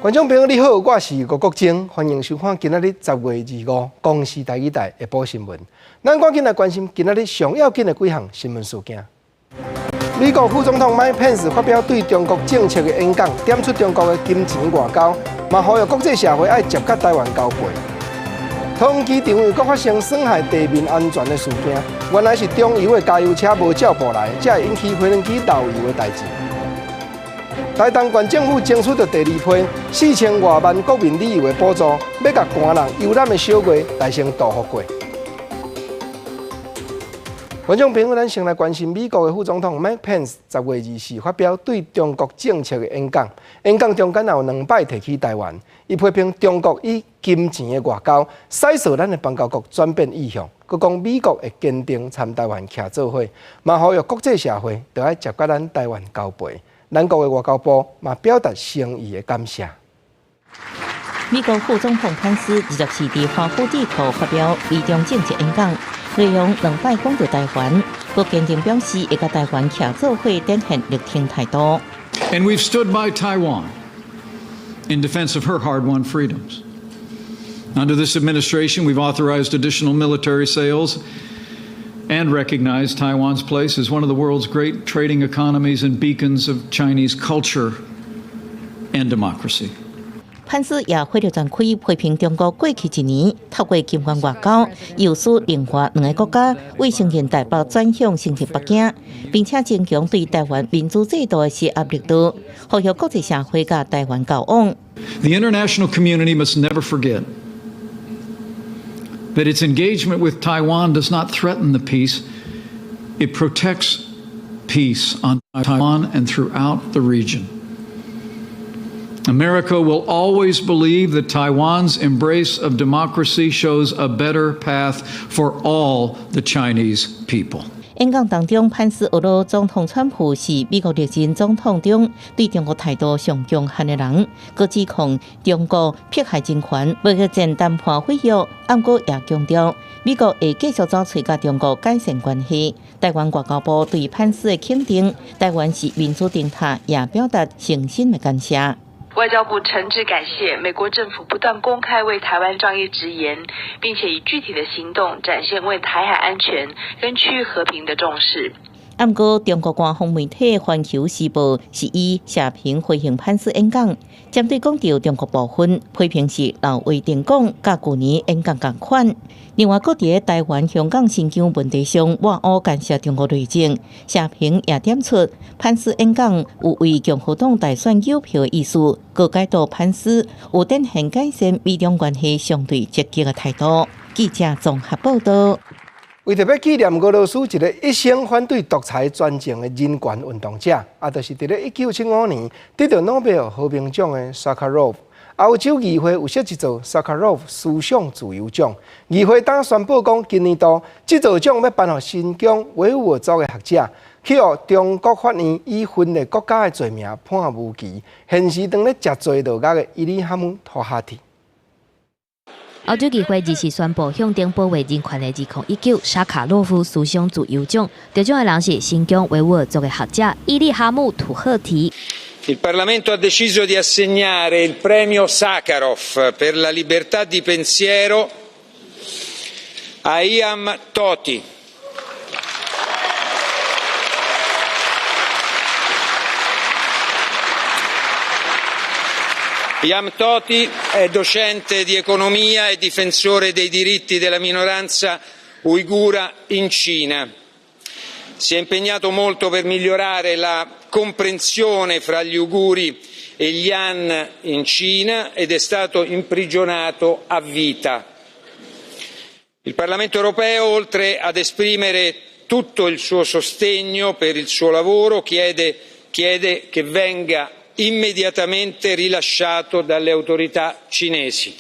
观众朋友你好，我是吴国正，欢迎收看今仔日10月25公视台语台下晡新闻。咱赶紧来关心今仔日上要紧的几项新闻事件。美国副总统麦肯锡发表对中国政策的演讲，点出中国的金钱外交，嘛呼吁国际社会爱接甲台湾交陪。桃园机场又搁发生损害地面安全的事件，原来是中油的加油车无照步来，才会引起飞轮机漏油的代志。台东县政府争取到第二批4000多万国民旅游的补助，要甲寒人游览的小月来先度付过。观众朋友，咱先来关心美国的副总统麦肯锡10月24发表对中国政策的演讲。演讲中间也有2摆提起台湾，伊批评中国以金钱的外交洗扫咱的邦交国转变意向，佮讲美国会坚定参台湾徛做伙，嘛呼吁国际社会就要接甲咱台湾交陪。咱国的外交部嘛表达诚意的感谢。美国副总统潘斯24日华府地头发表美中政策演讲，内容2摆讲到台湾，佮坚定表示会甲台湾徛做伙，展现力挺态度。And we've stood by Taiwan in defense of her hard-won freedoms. Under this administration, we've authorized additional military sales and recognized Taiwan's place as one of the world's great trading economies and beacons of Chinese culture and democracy. 潘斯也火力展开批评中国过去1年透过金元外交，诱使另外2个国家为承认台胞转向承认北京，并且增强对台湾民主制度的施压力度，呼吁国际社会甲台湾交往。The international community must never forget that its engagement with Taiwan does not threaten the peace, it protects peace on Taiwan and throughout the region. America will always believe that Taiwan's embrace of democracy shows a better path for all the Chinese people. 演讲当中，潘斯俄罗总统川普是美国历任总统中对中国态度上强悍的人，佮指控中国迫害人权，要去战谈判会议。暗过也强调，美国会继续找找甲中国改善关系。台湾外交部对潘斯的肯定，台湾是民主灯塔，也表达诚心的感谢。外交部诚挚感谢美国政府不断公开为台湾仗义直言，并且以具体的行动展现为台海安全跟区域和平的重视。不过，中国官方媒体《环球时报》是以社评回应潘斯演讲，针对讲到中国部分批评是老话定讲，甲去年演讲同款。另外，搁伫台湾、香港新疆问题上挖乌干涉中国内政，社评也点出潘斯演讲有为共和党大选有票的意思，各解读潘斯有展现改善美中关系相对积极的态度。记者综合报道。为特别纪念俄罗斯一个一生反对独裁专政的人权运动者，就是伫咧1975年得到诺贝尔和平奖的萨卡罗夫。欧洲议会有设一座萨卡罗夫思想自由奖，议会当宣布讲，今年度这座奖要颁予新疆维吾尔州的学者，去互中国法院以分裂国家的罪名判无期，现时当咧食罪牢狱的伊里哈姆托哈提。欧洲议会24宣布向顶保卫人权的2019沙卡洛夫思想自由奖，得奖的人是新疆维吾尔族的学者伊利哈木土赫提。Il Parlamento ha deciso di assegnare il premio Sakharov per la libertà di pensiero a Ilham Tohti. Ilham Tohti è docente di economia e difensore dei diritti della minoranza uigura in Cina. Si è impegnato molto per migliorare la comprensione fra gli uiguri e gli Han in Cina ed è stato imprigionato a vita. Il Parlamento europeo, oltre ad esprimere tutto il suo sostegno per il suo lavoro, chiede che venga immediatamente rilasciato dalle autorità cinesi.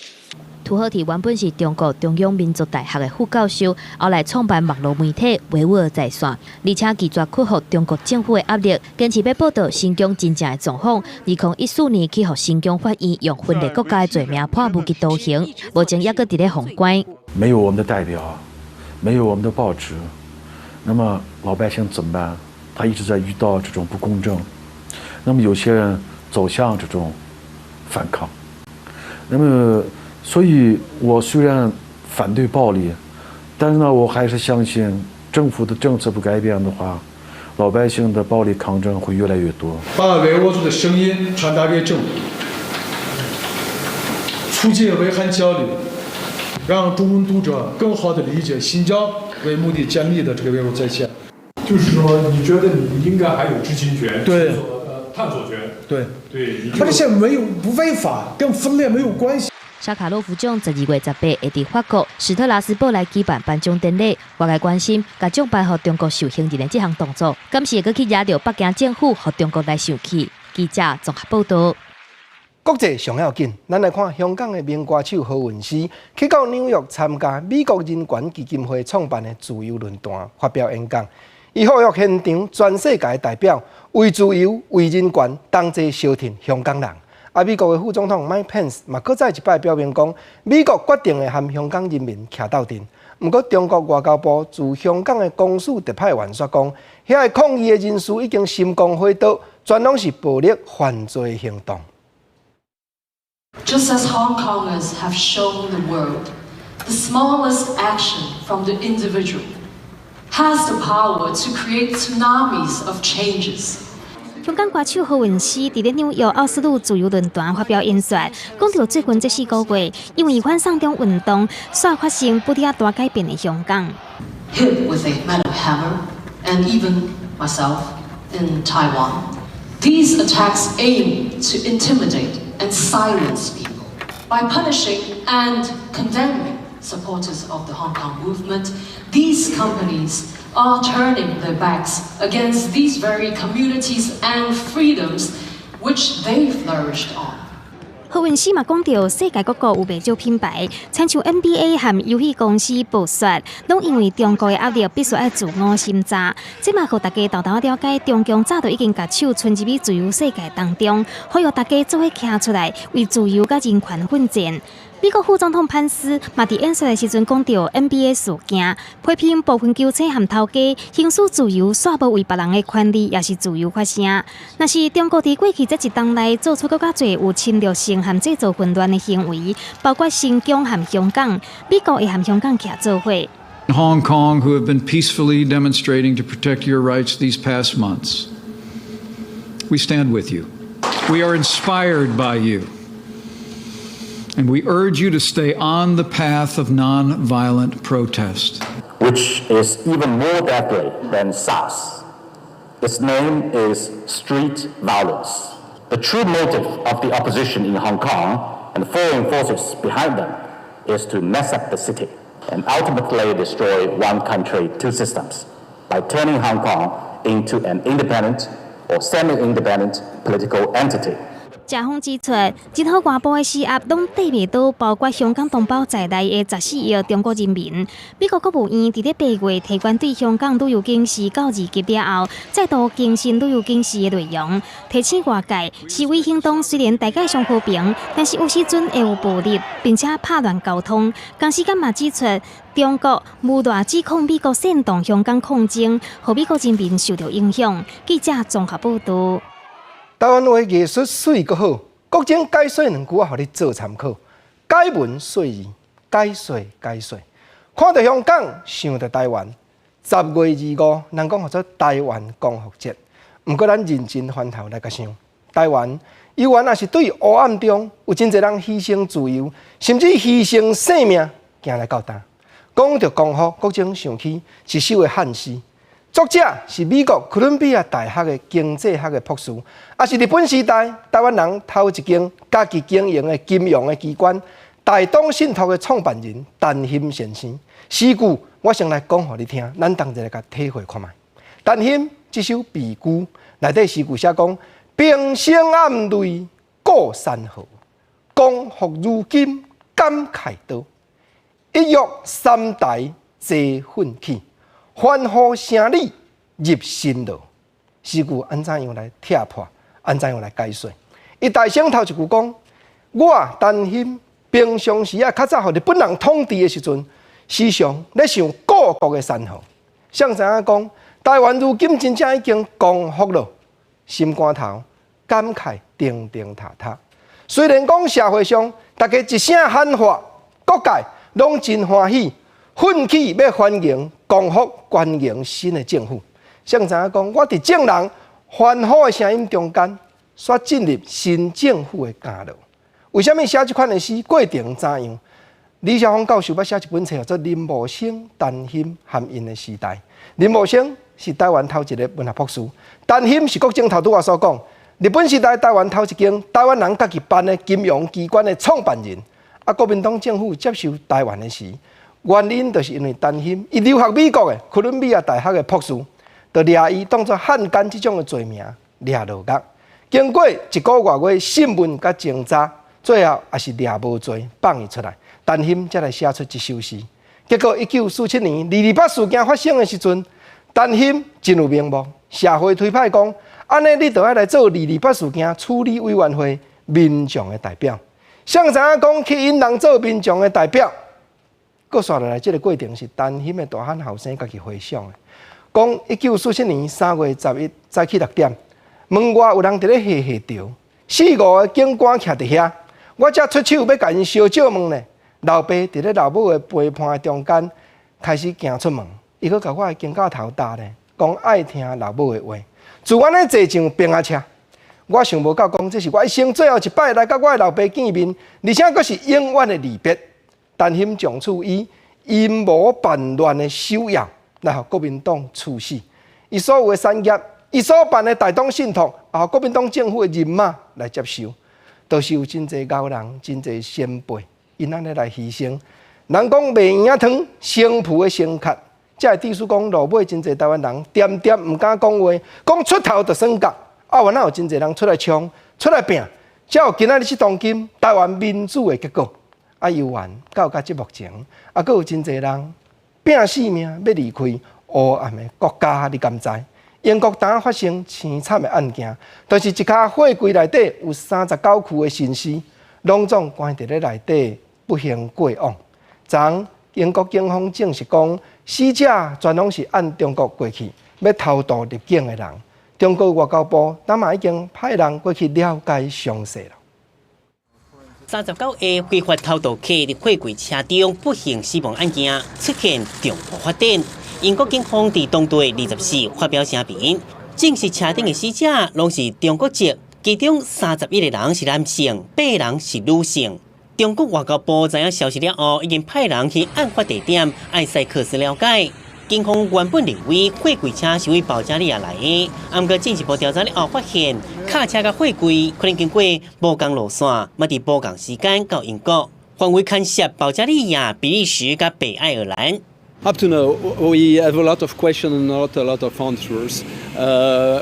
土赫提原本是中国中央民族大学的副教授，后来创办网络媒体维吾尔在线，而且拒绝克服中国政府的压力，坚持要报道新疆真正的状况。2014年去互新疆法院用分裂国家的罪名判无期徒刑，目前也搁伫咧封关。没有我们的代表，没有我们的报纸，那么老百姓怎么办？他一直在遇到这种不公正。那么有些人走向这种反抗。那么，所以我虽然反对暴力，但是呢，我还是相信政府的政策不改变的话，老百姓的暴力抗争会越来越多。把维吾尔族的声音传达给政府，促进维汉交流，让中文读者更好地理解新疆为目的建立的这个维吾尔在线。就是说，你觉得你应该还有知情权，对，探索权，对，而且不违法，跟分裂没有关系。沙卡洛夫奖12月18日会伫法国史特拉斯堡来举办颁奖典礼，外界关心甲奖颁予中国受刑人的这项动作，敢是会去惹到北京政府和中国来生气？记者综合报道。国际上要紧，咱来看香港的名歌手何韵诗去到纽约参加美国人权基金会创办的自由论坛发表演讲。伊呼吁现场全世界代表为自由、为人权，同齐相挺香港人。美国的副总统 Mike Pence 嘛，搁再一摆表明讲，美国决定会和香港人民徛斗阵。不过，中国外交部驻香港的公署特派员说讲，遐抗议的人士已经心光火燭，全拢是暴力犯罪行动。Just as Hong Kongers have shown the world, the smallest action from the individual has the power to create tsunamis of changes. 香港歌手何韵诗伫咧纽约奥斯陆自由论坛发表演说，讲到最近这4个月，因为反送中运动所发生不遐大改变的香港。Hit with a metal hammer, and even myself in Taiwan, these attacks aim to intimidate and silence people by punishing and condemning supporters of the Hong Kong movement. These companies are turning their backs against these very communities and freedoms which they flourished on. 何韵诗嘛讲到，世界各国有袂少品牌，亲像 NBA 和游戏公司暴雪，拢因为中国的压力，必须爱自我审查。这嘛，互大家豆豆了解，中共早就已经把手伸入去自由世界当中，呼吁大家做伙站出来，为自由甲人权奋战。美国副总统潘斯嘛伫演说的时阵讲到 NBA 事件，批评部分球星和头家行使自由，煞无为别人的权利也是自由发声。若是中国伫过去这一冬内做出更加侪有侵略性和制造混乱的行为，包括新疆和香港，美国会和香港徛做伙。Hong Kong, who have been peacefully demonstrating to protect your rights these past months, we stand with you. We are inspired by you. And we urge you to stay on the path of non-violent protest, which is even more deadly than SARS. Its name is street violence. The true motive of the opposition in Hong Kong and foreign forces behind them is to mess up the city and ultimately destroy one country, two systems by turning Hong Kong into an independent or semi-independent political entity. 謝鋒指出，真好外部的施壓攏對袂到包括香港同胞在內的14億中國人民。美國國務院伫咧8月提關對香港旅遊警示到2級了後，再度更新旅遊警示的內容，提醒外界示威行動雖然大概上和平，但是有時陣會有暴力，並且拍亂交通。同時間嘛指出，中國無賴指控美國煽動香港抗爭，讓美國人民受到影響。記者綜合報道。台灣話藝術水閣好，國情解說2句啊，互你做參考。解文說字，解說解說。看到香港，想到台灣。10月25，人講叫做台灣光復節。毋過咱認真翻頭來甲想，台灣有緣也是對黑暗中有真濟人犧牲自由，甚至犧牲性命，行來到呾。講到光復，國情想起一首的漢詩。作者是美國哥倫比亞大學的經濟學的博士，也是日本時代台灣人頭一間家己經營的金融的機關大東信託的創辦人陳謙先生。詩句我先來講給你聽，咱同齊來甲體會看覓。陳謙這首悲句內底詩句寫講：平生暗淚過山河，光復如今感慨多，一躍三代皆奮起。歡呼聲裏入心路，詩句安怎樣來拆破？安怎樣來解說？伊大聲頭一句講：我陳謙平常時較早互日本人統治的時陣，時常咧想故國的山河。想知影講，台灣如今真正已經光復了，心肝頭感慨定定塌塌。虽然讲社会上大家一声喊话，各界拢真欢喜，奋起要欢迎光复关迎新的政府。谁知影讲，我伫众人欢呼的声音中间，却进入新政府的监牢。为什么写这款的诗？过程怎样？李小凤教授要写一本册叫做《林茂生、陈煊含因的时代》。林茂生是台湾头一个文学博士，陈煊是国政头拄我所讲，日本时代台湾头一间台湾人家己办的金融机关的创办人。国民党政府接受台湾的时，原因就是因为陈煊伊留学美国的哥伦比亚大学的博士，就掠伊当作汉奸这种的罪名掠落狱。经过1个月审问甲侦查，最后也是掠无罪放伊出来。陈煊才来写出这首诗。结果1947年228事件发生的时阵，陈煊真有名望，社会推派讲，安尼你就要来做228事件处理委员会民众的代表。谁知影讲去引人做民众的代表，搁刷落来这个过程是陈煊的大汉后生家己回想的。讲1947年3月11早起6点，门外有人伫咧下潮，4、5个警官徛伫遐，我才出手要甲因烧酒问呢。老爸伫咧老母的陪伴的中间开始行出门，伊搁甲我的肩胛头搭咧，讲爱听老母的话。自安尼坐上平安车，我想无到讲这是我一生最后一摆来甲我的老爸见面，而且阁是永远的离别。陈煊从此以阴谋叛乱的手要来互国民党处死，伊所有的产业，伊所办的大党信托，也互国民党政府的人马来接收，都是有真侪高人、真侪先辈。因安尼来牺牲，人讲卖圆仔汤，生父的生壳，才会致使讲落尾真侪台湾人点点唔敢讲话，讲出头就算角。原来有真侪人出来冲、出来拼，才有今仔日这当今台湾民主的结果。游玩到这目前，阁有真侪人拼性命要离开黑暗的国家，你敢知？英国当发生凄惨的案件，就是一卡货柜内底有39具的新尸，拢总关伫咧内底。不幸过往，昨英国警方证实讲，死者全拢是按中国过去要偷渡入境的人。中国外交部当嘛已经派人过去了解详细了。39个非法偷渡客入货柜车中不幸死亡案件出现重大发展。英国警方伫当地24发表声明，证实车顶的死者拢是中国籍，其中31个人是男性，8人是女性。中国外交部知影消息了后，已经派人去案发地点埃塞克斯了解。警方原本认为货柜车是为保加利亚来的，不过进一步调查了后发现，卡车甲货柜可能经过无共路线，嘛伫无共时間到英國，範圍牽涉保加利亞、比利時甲北愛爾蘭。Up to now, we have a lot of questions and not a lot of answers.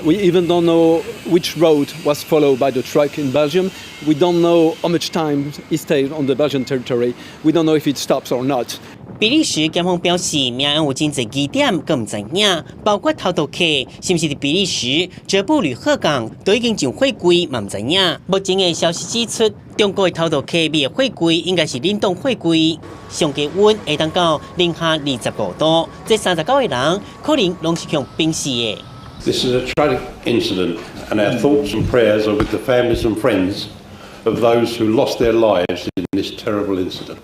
We even don't know which road was followed by the truck in Belgium. We don't know how much time it stayed on the Belgian territory. We don't know if it stops or not. 比利时警方表示，命案有真侪疑点，更唔知影，包括偷渡客是毋是伫比利时、泽布吕赫港都已经上货柜，嘛唔知影。目前的消息指出，中国的偷渡客买的货柜应该是冷冻货柜，上低温会当到零下25度，这39个人可能拢是向冰死的。This is a tragic incident, and our thoughts and prayers are with the families and friends of those who lost their lives in this terrible incident.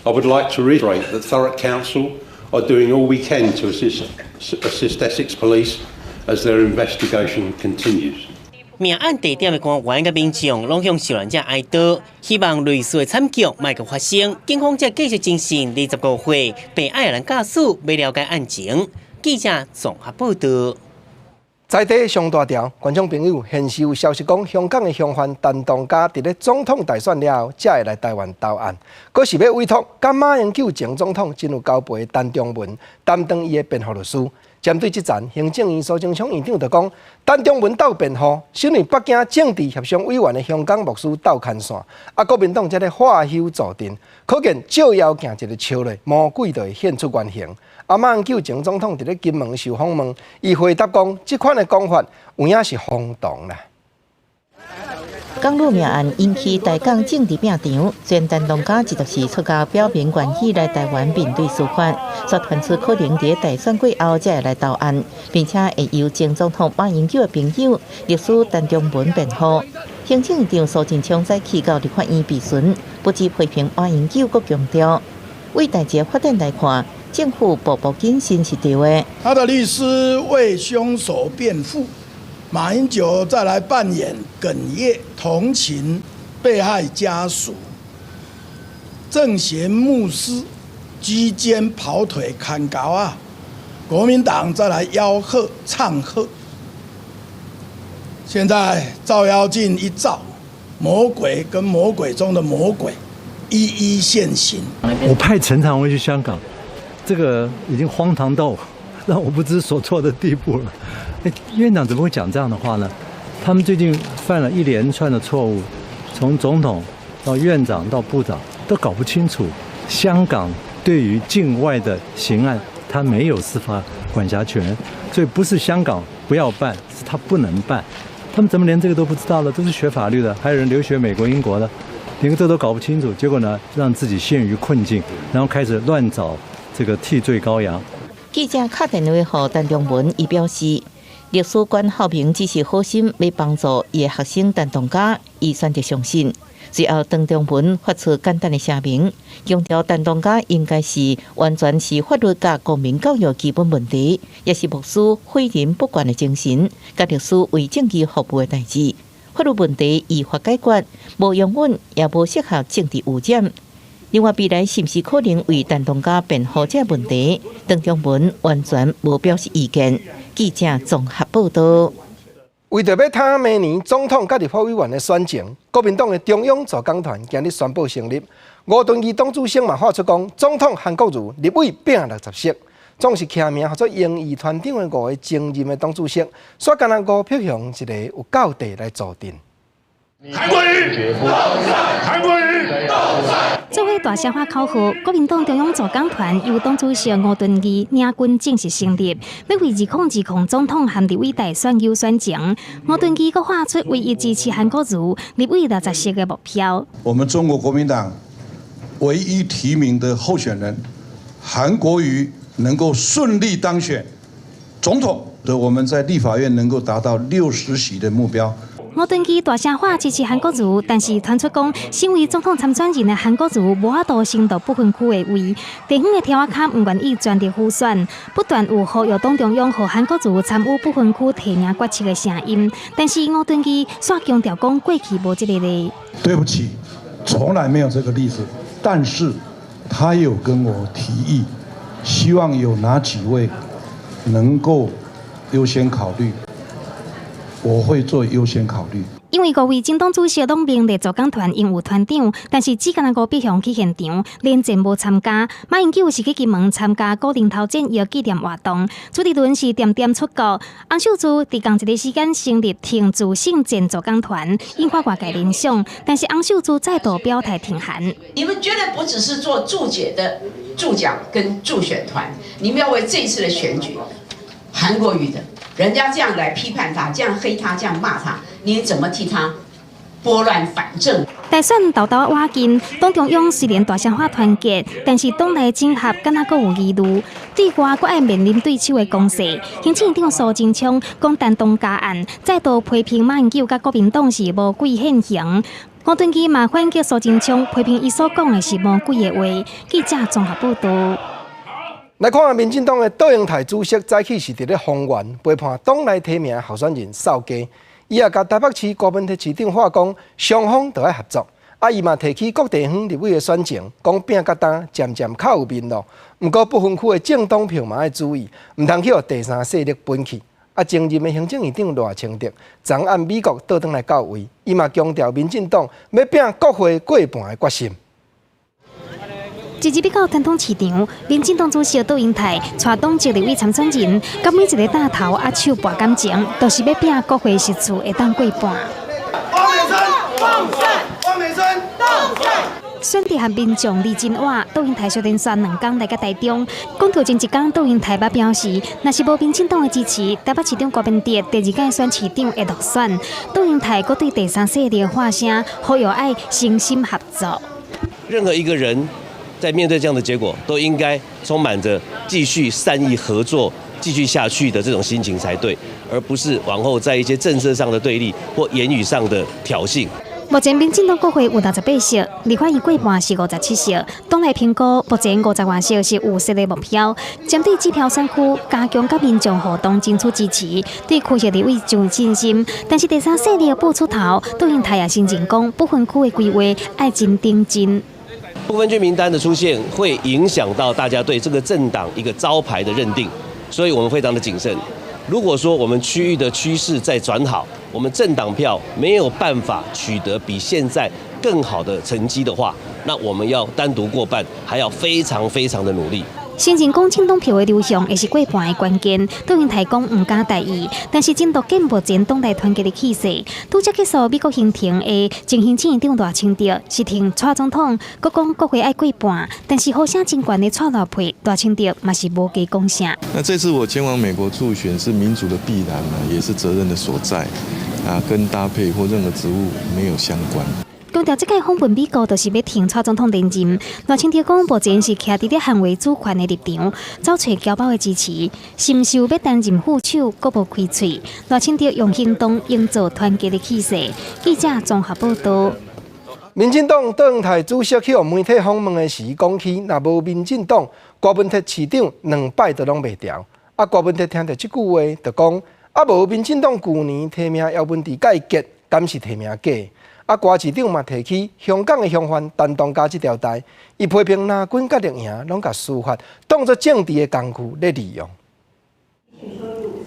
I would like to reiterate that Thurrock Council are doing all we can to assist Essex Police as their investigation continues. 命案地点的官员甲民众拢向受难者哀悼，希望类似的惨剧莫个发生。警方则继续进行25岁被爱尔兰家属要了解案情。记者综合报道。在地上大条，观众朋友，现时有消息讲，香港的乡藩陈同佳伫咧总统大选了后，才会来台湾投案，佫是要委托甘马英九前总统真有交陪陈中文担当伊的辩护律师。针对这站，行政院苏贞昌院长就讲，陈中文斗辩护，身为北京政治协商委员的香港牧师斗牵线，国民党才咧化休坐镇，可见照妖镜一个笑咧，魔鬼就会现出原形。马英九前总统伫咧金门受访问，伊回答讲，这款的讲法有影是荒唐啦。港女命案引起台港政治拼场，前陈同佳一直出家表明愿意来台湾面对司法，却传出可能伫大选过后才会来投案，并且会由前总统马英九的朋友律师陈中文辩护。行政院长苏贞昌在起到立法院质询，不止批评马英九，阁强调，为代志发展来看，政府步步紧新是对的。他的律师为凶手辩护，马英九再来扮演哽咽、同情被害家属，正贤牧师居间跑腿砍高啊！国民党再来吆喝唱和。现在照妖镜一照，魔鬼跟魔鬼中的魔鬼一一现形。我派陈长威去香港，这个已经荒唐到让我不知所措的地步了。院长怎么会讲这样的话呢？他们最近犯了一连串的错误，从总统到院长到部长都搞不清楚。香港对于境外的刑案，他没有司法管辖权，所以不是香港不要办，是他不能办。他们怎么连这个都不知道了？都是学法律的，还有人留学美国、英国的，连这都搞不清楚，结果呢，让自己陷于困境，然后开始乱找这个替罪羔羊。记者打电话给陈中文，伊表示，历史馆校评只是好心要帮助伊的学生陈同佳，伊选择相信。最后，陈中文发出简单的声明，强调陈同佳应该是完全是法律甲公民教育基本问题，也是牧师诲人不惯的精神，甲律师为正义服务的代志。法律问题依法解决，无用稳，也无适合政治污染。另外，未来是不是可能为陈同佳辩护这问题，陈中文完全无表示意见。记者综合报道。为着要探明年总统甲立法委员的选情，国民党的中央组工团今日宣布成立。吴敦义党主席嘛发出讲，总统韩国瑜立委并60席，总是起名合作营义团长的5个前任的党主席，所干那5票向一个有够地来坐镇。韩国瑜，韩国瑜，这回大声化考核，国民党中央组工团由党主席吴敦义领军正式成立，要为2020总统和立委大选优选情。吴敦义阁画出唯一支持韩国瑜立委60席的目标。我们中国国民党唯一提名的候选人韩国瑜能够顺利当选总统的，我们在立法院能够达到60席的目标。吴敦义大声话支持韩国瑜，但是传出讲，身为总统参选人的韩国瑜无法度升到不分区的位，地方的条仔卡唔愿意全力辅选，不断有呼吁党中央和韩国瑜参与不分区提名决策的声音。但是吴敦义却强调讲，过去无这个例。对不起，从来没有这个例子。但是他有跟我提议，希望有哪几位能够优先考虑。我会做优先考虑。因为5位政党主席拢名列组工团应有团长，但是只敢5票向去现场，连战无参加。马英九是去金门参加古宁头战役纪念活动，朱立伦是点点出国。洪秀柱伫同一个时间成立挺自信建组工团，引发外界联想。但是洪秀柱再度表态挺韩。你们绝对不只是做注解的助讲跟助选团，你们要为这一次的选举，韩国瑜的。人家这样来批判他，这样黑他，这样骂他，你怎么替他拨乱反正？大选豆豆挖紧，党中央虽然大声话团结，但是党内整合敢若阁有疑虑，对外阁爱面临对手的攻势。行政院长苏贞昌讲陈同佳案，再度批评马英九甲国民党是无鬼现行。吴敦义嘛反击苏贞昌批评伊所讲的是无鬼的话。记者综合报道。来看民进党的倒英台主席早起是伫咧丰原陪伴党内提名候选人扫街，伊也甲台北市高文体市长话讲，双方都要合作。伊嘛提起各地方立委的选情，讲拼甲担渐渐较有面路。不过不分区的政党票嘛要注意，唔通去互第三势力分去。前任的行政院长赖清德昨按美国倒转来到位，伊嘛强调民进党要拼国会过半的决心。一日到总统市场，民进党主席倒英台带党籍立委参选人，甲每一个大头手博感情，都是要拼国会席次会当过半。选择和民众李金华倒英台小电选2天来到台中，讲到前一天倒英台表示，若是无民进党的支持，台北市长郭文哲第2届选市长会落选。倒英台阁对第三势力发声，呼吁爱诚心合作。任何一个人在面对这样的结果，都应该充满着继续善意合作、继续下去的这种心情才对，而不是往后在一些政策上的对立或言语上的挑衅。目前民进党国会有68席，立法院过半是57席。党内评估，目前50多席是有实的目标。针对这票选区，加强甲民众互动争取支持，对区域立委有信心。但是第三势力步出头，对因台也新政讲不分区的规划爱真顶真。不分区名单的出现，会影响到大家对这个政党一个招牌的认定，所以我们非常的谨慎。如果说我们区域的趋势在转好，我们政党票没有办法取得比现在更好的成绩的话，那我们要单独过半，还要非常非常的努力。新政讲政党票的流向，也是过半的关键。对因台讲唔敢大意，但是进度紧目前党内团结的气势。拄则结束美国行程的前行政院长赖清德是挺蔡总统，佮讲国会爱过半，但是好声真悬的蔡老配赖清德嘛是无加讲啥。那这次我前往美国助选是民主的必然嘛，也是责任的所在啊，跟搭配或任何职务没有相关。强调这届访问美国，就是要挺蔡总统连任。赖清德讲，目前是徛伫咧捍卫主权的立场，找找侨胞的支持，心受要担任副手，阁无开喙。赖清德用行动营造团结的气势。记者综合报道。民进党党台主席去互媒体访问的时，讲起若无民进党，郭文哲市长2摆都拢袂调。郭文哲听到这句话，就讲无民进党去年提名姚文智改革，敢是提名假？郭市长嘛提起香港的乡犯担当加这条带，伊批评蓝军甲绿营拢甲司法当作政治的工具咧利用。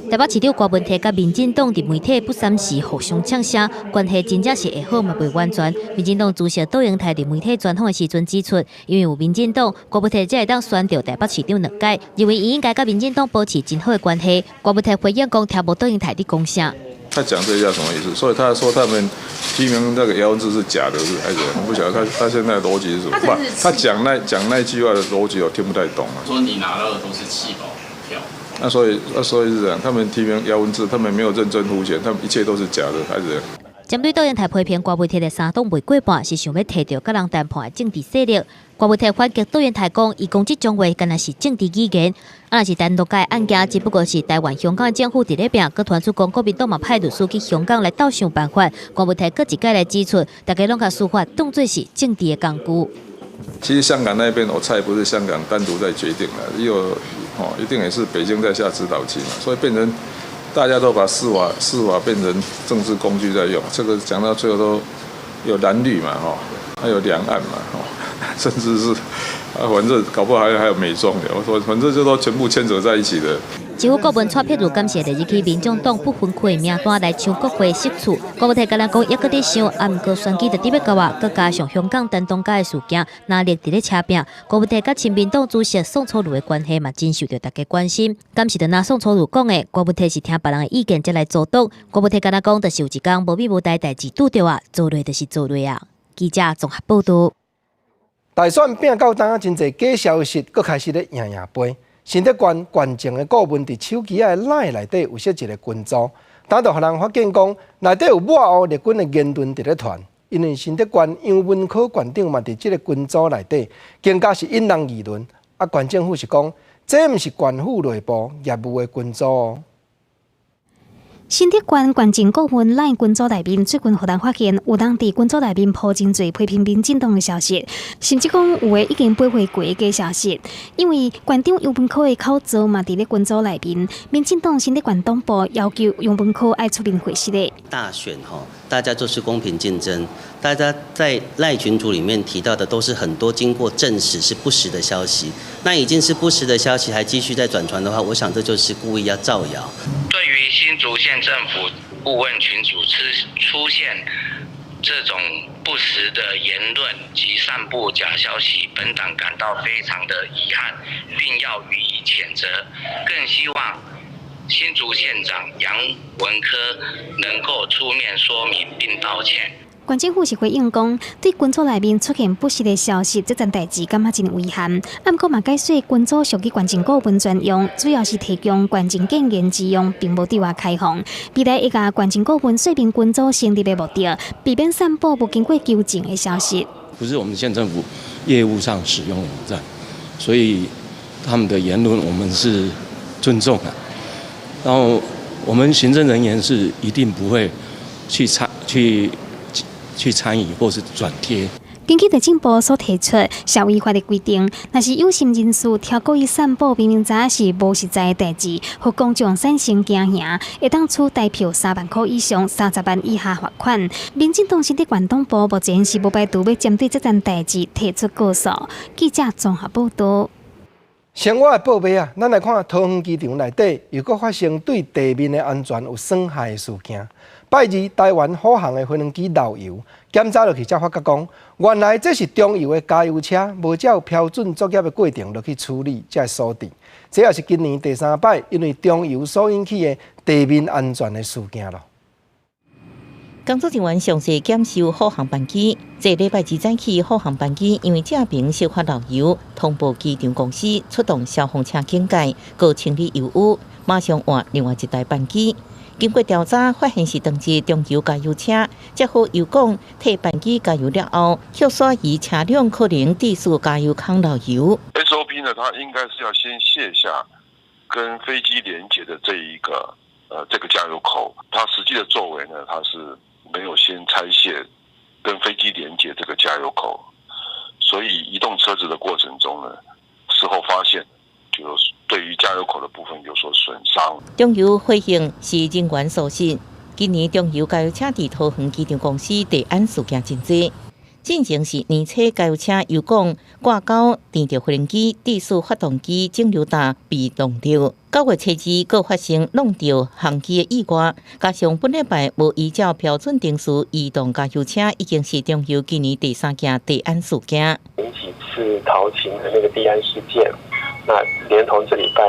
台北市长郭文哲甲民进党伫媒体不三时互相呛声，关系真正是会好嘛袂完全。民进党主席窦英台伫媒体专访的时阵指出，因为有民进党，郭文哲才会当选到台北市长2届，认为伊应该甲民进党保持真好的关系。郭文哲回应讲，听无窦英台伫讲啥。他讲这叫什么意思？所以他说他们提名那个姚文智是假的，还是我不晓得他现在的逻辑是什么？他讲那句话的逻辑我听不太懂啊。说你拿到的都是弃保票。那所以是这样，他们提名姚文智，他们没有认真凸显，他们一切都是假的，还是？针对窦英台批评郭文哲的3党未过半，是想要摕到甲人谈判的政治势力。郭文哲反击窦英台讲，伊讲这种话敢若是政治语言，若是单独个案件，只不过是台湾、香港的政府伫咧拼，佮传出讲国民党嘛派律师去香港来斗想办法。郭文哲佮一概来指出，大家拢甲司法当作是政治的工具。其实香港那边我猜不是香港单独在决定的，一定也是北京在下指导棋嘛，所以变成大家都把司法变成政治工具在用，这个讲到最后都有蓝绿嘛，还有两岸嘛，甚至是反正搞不好还有美中的，我说反正就都全部牵扯在一起的。政府顾问蔡佩如感谢第日起民众党不分区的名单来抢国会席次。郭文哲甲人讲，抑搁在想，毋过选举就伫要到啊，佮加上香港担当家的事件，压力伫咧车拼。郭文哲甲亲民党主席宋楚瑜的关系嘛，真受到大家关心。敢是着拿宋楚瑜讲的，郭文哲是听别人的意见才来做党。郭文哲甲人讲，就是有一天无米无代代志拄着啊，做累就是做累啊。记者综合报道。大选拼到当，真侪假消息，佫开始咧赢飞。新德县县政的顾问伫手机的赖内底有设一个群组，当就互人发现讲内底有抹黑日军的言论伫咧传。因为新德县杨文科县长嘛伫即个群组内底，更加是引人议论。县政府是讲，这毋是县府内部业务的群组哦。新德县县政顾问赖群组内面，最近互人发现有人伫群组内面铺真侪批评民进党的消息，甚至讲有诶已经背回过嘅消息。因为县长杨文科的口罩嘛伫咧群组内面，民进党新德县党部要求杨文科爱出面回释的。大选大家就是公平竞争，大家在赖群组里面提到的都是很多经过证实是不实的消息。那已经是不实的消息，还继续在转传的话，我想这就是故意要造谣。对于新竹县政府顾问群组出现这种不实的言论及散布假消息，本党感到非常的遗憾，并要予以谴责，更希望新竹县长杨文科能够出面说明并道歉。县政府是回应讲，对群组内面出现不实的消息，这件代志感觉真遗憾。不过嘛，解说群组属于县政顾问专用，主要是提供县政建言之用，并无对外开放。未来会甲县政顾问说明群组成立的目的，避免散布不经过纠正的消息。不是我们县政府业务上使用的网站，所以他们的言论我们是尊重的。然后我们行政人员是一定不会去参与或是转贴。根据地政部所提出社会法的规定，若是有心人士超过伊散布明明知是无实在的代志，或公众产生惊吓，会当处代票3万块以上30万以下罚款。民进党新的关东部目前是无排除要针对这件代志提出告诉。记者综合报道。生活的报备啊，咱来看桃园机场内底又搁发生对地面的安全有损害的事件。拜二，台湾虎航的飞行机漏油，检查落去才发觉讲，原来这是中油的加油车无照标准作业的过程落去处理，才会锁定。这也是今年第3摆因为中油所引起的地面安全的事件咯。工作人员详细检修虎航班机，这礼拜2早起，虎航班机因为正平烧发漏油，通报机场公司出动消防车警戒，搁清理油污，马上换另外一台班机。经过调查，发现是当日中油加油车接获油管替班机加油了后，却刷疑车辆可能地速加油坑漏油。SOP 呢，它应该是要先卸下跟飞机连接的这个加油口，它实际的作为呢，它是没有先拆卸跟飞机连接这个加油口，所以移动车子的过程中呢，事后发现就对于加油口的部分有所损伤。中油回应是人员疏失，今年中油加油车伫桃园机场公司地安事件真多。进前是年初加油车油管挂钩电着飞行机地速发动机整流带被弄掉，9月初2又发生弄掉航机的意外，加上本礼拜无依照标准定时移动加油车，已经是中油今年第3件地安事件。前几次桃勤的那个地安事件，那连同这礼拜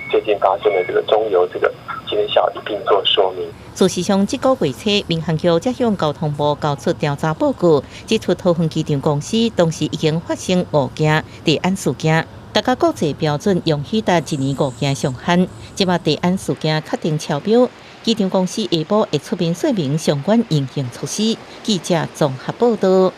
最近发生的这个中油这个减小一并做说明。事实上，这个月初，民航局才向交通部交出调查报告，指出桃园机场公司当时已经发生5件地安事件，大家国际标准容许达1年5件上限。即马地安事件确定超标，机场公司下晡会出面说明相关应应措施。记者综合报道。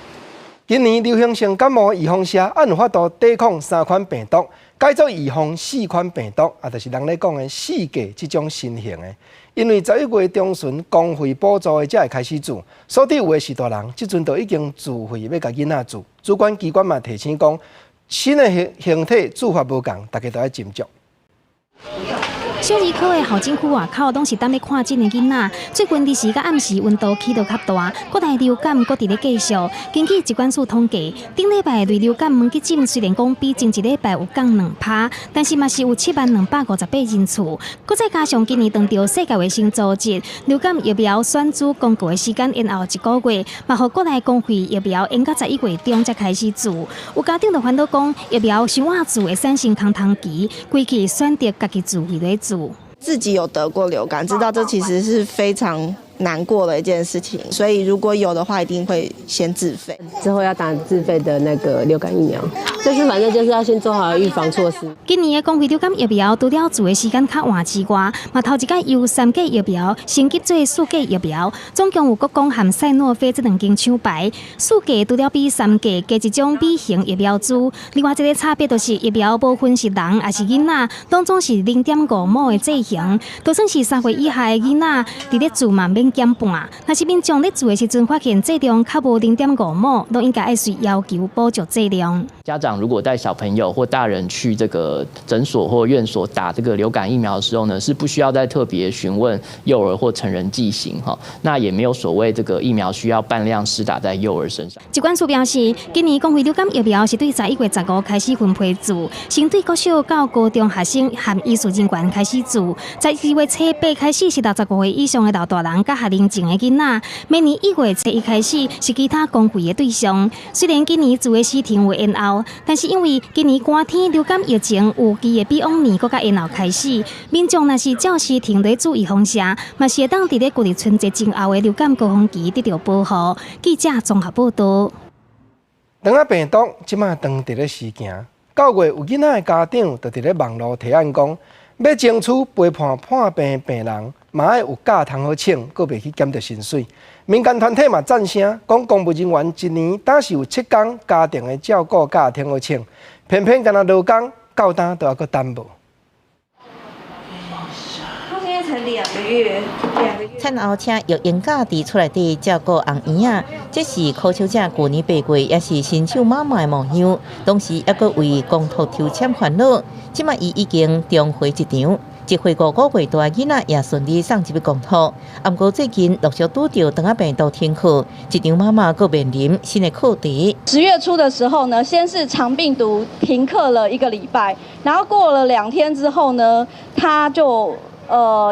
今年流行性感冒预防车按有法度抵抗3款病毒，改做预防4款病毒，就是人咧讲的4价这种新型的。因为11月中旬公费补助的才会开始做，所以有的是大人即阵就已经自费要甲囡仔做。主管机关嘛提醒讲，新的形体做法无共，大家都要斟酌。小儿科的校政区外口拢是等咧看诊的囡仔，最近日时甲暗时温度起到较大，各大流感搁伫咧继续。根据疾管署统计，顶礼拜类流感门诊诊虽然讲比前一礼拜有降2%，但是嘛是有70258人次。搁再加上今年当着世界卫生组织流感疫苗选址公告的时间延后1个月，嘛互国内公费疫苗延到11月中才开始做。有家长就烦恼讲，疫苗伤晚做会产生空窗期，规气选择家己自费来做。自己有得过流感，知道这其实是非常难过的一件事情，所以如果有的话，一定会先自费。之后要打自费的那个流感疫苗，就是反正就是要先做好预防措施。今年的公费流感疫苗除了做的时间较晚之外，嘛头一届由3价疫苗升级做4价疫苗，总共有国光和赛诺菲这2间厂牌。4价除了比3价加一种B型疫苗株，另外一个差别就是疫苗无分是人还是囡仔，拢总是0.5模的剂型，就算是3岁以下的囡仔，伫咧做嘛免减半。若是民众咧做的时阵发现剂量较无0.5模，都应该要随要求补足剂量。家长如果带小朋友或大人去这个诊所或院所打这个流感疫苗的时候呢，是不需要再特别询问幼儿或成人剂型哈。那也没有所谓这个疫苗需要半量施打在幼儿身上。疾管署表示，今年公费流感疫苗是对11月15开始分配做，先对国小到高中学生和医术人员开始做。12月初8开始是65岁以上的老大人甲学龄前的囡仔，明年1月初1开始是其他公费的对象。虽然今年做的时程会延后，但是因为今年寒天流感疫情有机会比往年更加延后开始，民众若是照时停在注意防射，嘛是会当伫咧旧历春节前后的流感高峰期得到保护。记者综合报道。糖仔病毒即马糖伫咧施行，9月有囡仔的家长就伫咧网络提案讲，要争取陪伴患病的病人，嘛要有假通好请，搁袂去检着薪水。民间团体嘛赞声，讲公务人员一年但是有7天家庭的照顾假通好请，偏偏敢若劳工到单都要搁耽误。他现在才2个月。产后请育婴假伫厝内底照顾红婴仔，这是考小姐去年8月也是新手妈妈的模样，当时还阁为公托抽签烦恼，即卖伊已经重回职场。一岁5个月大的囡仔也顺利送入公托，不过最近陆续拄到肠仔病毒停课，一场妈妈阁面临新的课题。10月初的时候呢，先是肠病毒停课了1个礼拜，然后过了2天之后呢，他就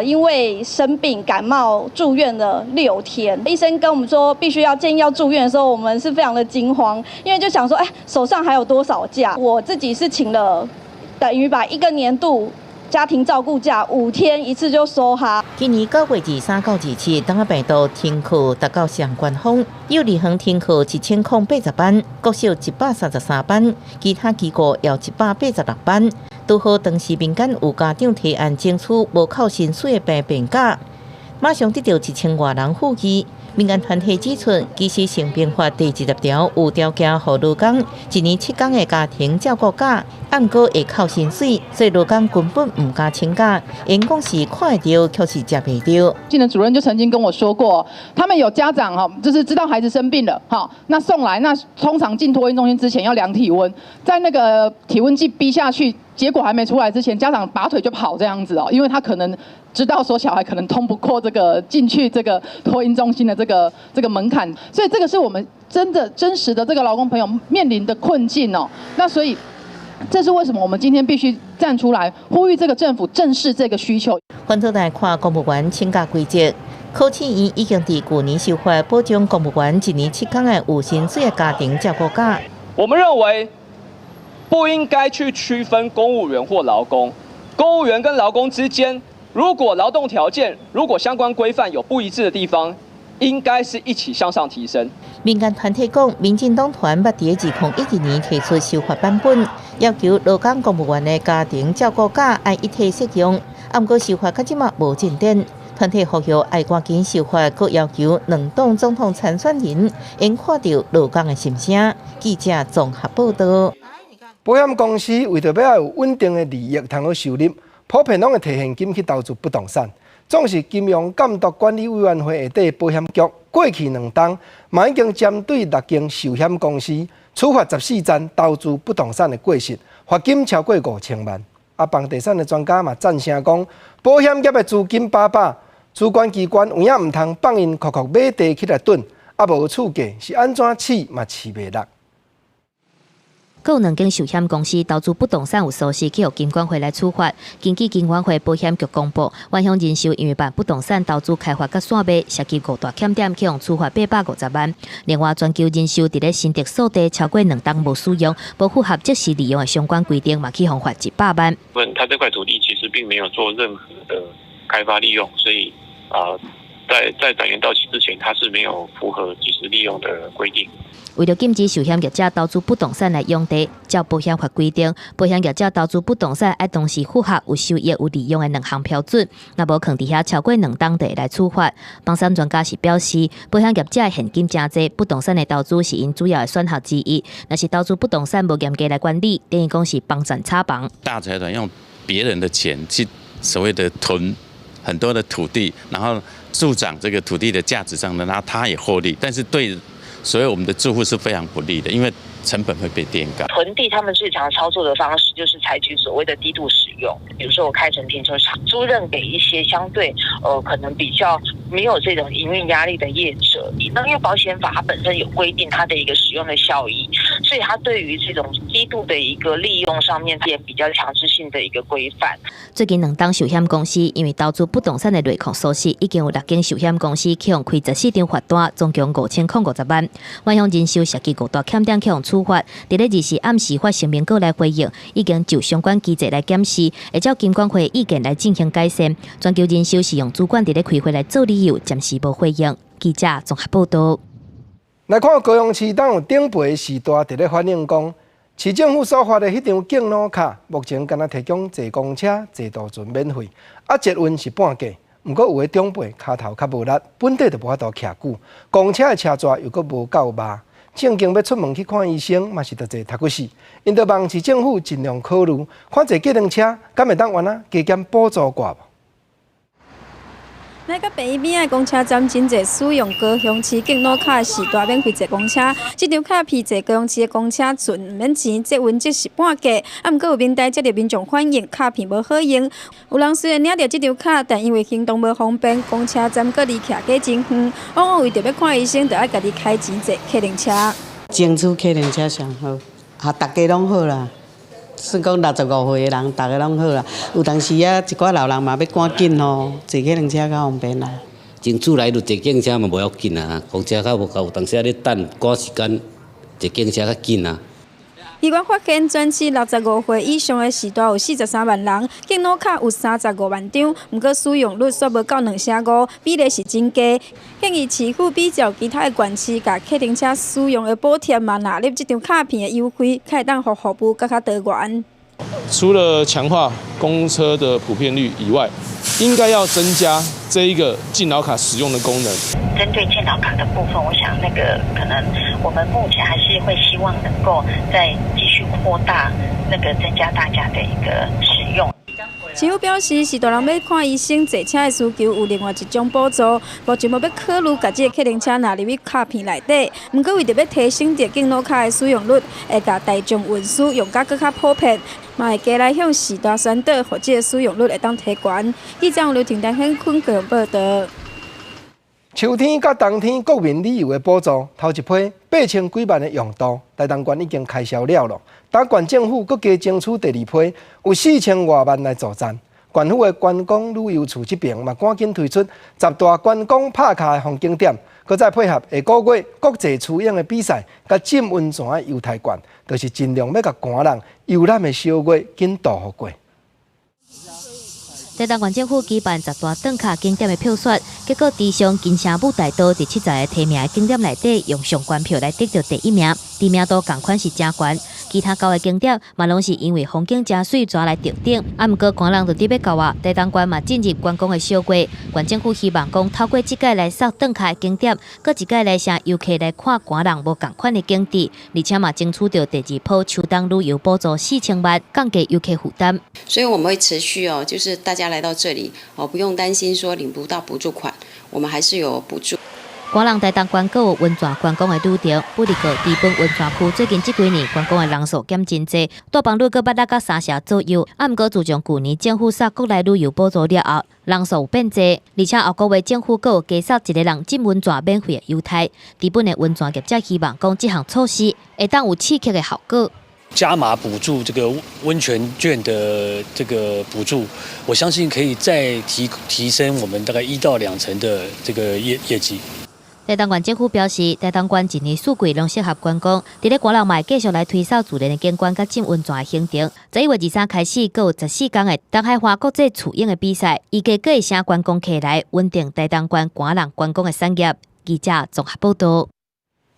因为生病感冒住院了6天。医生跟我们说必须要建议要住院的时候，我们是非常的惊慌，因为就想说，手上还有多少假？我自己是请了，等于把1个年度家庭照顾假5天一次就收下。今年9月23到27，肠仔病毒停课达到上官方，幼儿园停课1080班，国小133班，其他机构要186班。拄好当时民间有家长提案争取无扣薪水的病假，马上得到1000多人附议。民间团体指出，其实性病法第10条有条件，予劳工1年7天的家庭照顾假，按过会扣薪水，所以劳工根本唔敢请假。因讲是看得到，却是吃袂到。技能主任就曾经跟我说过，他们有家长就是知道孩子生病了，那送来，那通常进托婴中心之前要量体温，在那个体温计逼下去，结果还没出来之前，家长拔腿就跑这样子因为他可能知道说小孩可能通不过这个进去这个托婴中心的这个门槛，所以这个是我们真实的这个劳工朋友面临的困境那所以这是为什么我们今天必须站出来呼吁这个政府正视这个需求。翻转来看公务员请假规则，考试院已经伫去年修法保障公务员1年7天的有薪水的家庭照顾假。我们认为不应该去区分公务员或劳工，公务员跟劳工之间，如果劳动条件、如果相关规范有不一致的地方，应该是一起向上提升。民间团体讲，民进党团捌伫2011年提出修法版本，要求劳工公务员的家庭照顾假按一体适用，不过修法到即马无进展。团体呼吁爱赶紧修法，佮要求2党总统参选人应看到劳工的心声。记者综合报道。保险公司为着要有稳定的利益通好收入，普遍拢会摕现金去投资不动产。总是金融监督管理委员会下底保险局过去2冬，嘛已经针对6间寿险公司处罚14站投资不动产的过失，罚金超过5000万。房地产的专家嘛赞声讲，保险业的资金饱饱，主管机关有影唔通放因酷买地起来囤，无厝价是安怎饲嘛饲袂落。有2间寿险公司投资不动产有疏失，去予金管会来处罚。根据金管会保险局公布，万向人寿因为办不动产投资开发甲散卖，涉及5大欠点，去予处罚850万。另外，全球人寿伫咧新竹所地超过2冬无使用，不符合即时利用的相关规定，嘛去予罚100万。他这块土地其实并没有做任何的开发利用，所以在展延到期之前，它是没有符合即时利用的规定。为了禁止寿险业者投资不动产来用地，照保险法规定，保险业者投资不动产要同时符合有收益、有利用的2项标准，若无囥伫遐超过2冬地来处罚。房产专家是表示，保险业者的现金真济，不动产的投资是因主要的选项之一。若是投资不动产无严格来管理，等于讲是帮赚差房。大财团用别人的钱去所谓的囤很多的土地，然后助长这个土地的价值上呢，然后他也获利，但是对所以我们的住户是非常不利的，因为成本会被垫高。囤地他们最常操作的方式就是采取所谓的低度使用，比如说我开成停车场，租赁给一些相对可能比较没有这种营运压力的业者。那因为保险法它本身有规定它的一个使用的效益，所以它对于这种低度的一个利用上面也比较强制性的一个规范。最近2档寿险公司因为投资不动产的内控疏失，已经有6间寿险公司去用开14张罚单，总共5050万。万向人寿涉及5大欠点去用处罚。伫咧20时暗时发声明稿来回应，已经就相关机制来检视，会照金管会意见来进行改善。全球人寿是用主管伫咧开会来做理由，暂时无回应。记者综合报道。来看高雄市当有顶辈时代伫咧反映讲，市政府所发的迄张敬老卡，目前敢若提供坐公车、坐渡船免费，捷运是半价。毋过有的长辈骹头较无力，本地就无法度徛久，公车的车座又阁无够麻。正经要出门去看医生，嘛是得坐读骨死。因着望市政府尽量考虑，看坐计程车，敢会当原啊加减补助挂无？那个北一边的公车站真侪使用高雄市敬老卡的时代免费坐公车，这张卡批坐高雄市的公车纯免钱，坐稳则是半价。啊，毋过有民代接到民众反映卡片无好用，有人虽然领到这张卡，但因为行动无方便，公车站搁离徛过真远，往往为着要看医生，就要家己开钱坐客轮车。争取客轮车上好，大家拢好啦。算讲65岁的人，大家拢好啦。有当时啊，一寡老人嘛要赶紧吼，坐客轮车较方便啦。争取来就坐警车嘛无要紧啊，公车较无够，有当时啊咧等赶时间，坐警车较紧啊。医院发现，全市65岁以上的时代有43万人，敬老卡有35万张，不过使用率却无到2.5%，比例是真低。建议市府比照其他的县市，甲客轮车使用的补贴嘛纳入这张卡片的优惠，可以当互服务更加多元。除了强化公车的普遍率以外，应该要增加这一个敬老卡使用的功能。针对敬老卡的部分，我想那个可能我们目前还是会希望能够再继续扩大那个增加大家的一个使用。市府表示，是大人要看医生坐车的需求有另外一种补助，目前无要考虑把这个客轮车纳入去卡片内底。不过为着要提升着敬老卡的使用率，会甲大众运输用甲更较普遍，嘛会加来向时代宣导，或者使用率会当提悬。记者刘婷丹向昆高报道。秋天甲冬天国民旅游的补助，头一批8000几万的用度，台东县已经开销了咯。但县政府阁加争取第二批，有4000多万来助赞。县府的观光旅游处这边嘛，赶紧推出10大观光拍卡的风景点，搁再配合下个月国际雏鹰的比赛，甲浸温泉的游台馆，就是尽量要甲寒人游览的小月紧度好过。台东县政府举办10大灯卡景点的票选，结果地上金城武大道伫70个提名的景点内底，用上关票来得到第1名，知名度同款是真悬。其他9个景点嘛，拢是因为风景真水抓来得顶。啊，毋过寒人就伫要到啊，台东县嘛进入观光的小月，县政府希望讲透过这届来扫灯卡的景点，搁一届来向游客来看寒人无同款的景致，而且嘛争取到第2波秋冬旅游补助4000万，降低游客负担。所以我们会持续就是大家来到这里不用担心说领不到补助款，我们还是有补助。寒人台东县阁有温泉观光的旅程，不离个基本温泉区最近这几年观光的人数减真济，到访率阁捌达到3成左右。啊，毋过自从去年政府撒国内旅游补助了后，人数有变济，而且后个月政府阁有加撒一个人浸温泉免费的优待。日本的温泉业者希望讲这项措施会当有刺激的效果。加码补助这个温泉券的这个补助，我相信可以再提升我们大概1到2成的这个业绩。台东县政府表示，台东县一年四季拢适合观光，伫咧寒人嘛继续来推扫自然的景观甲浸温泉的行程。11月23开始，阁有14天的东海华国际雏鹰的比赛，预计阁会请观光客来稳定台东县寒人观光的产业。记者综合报道。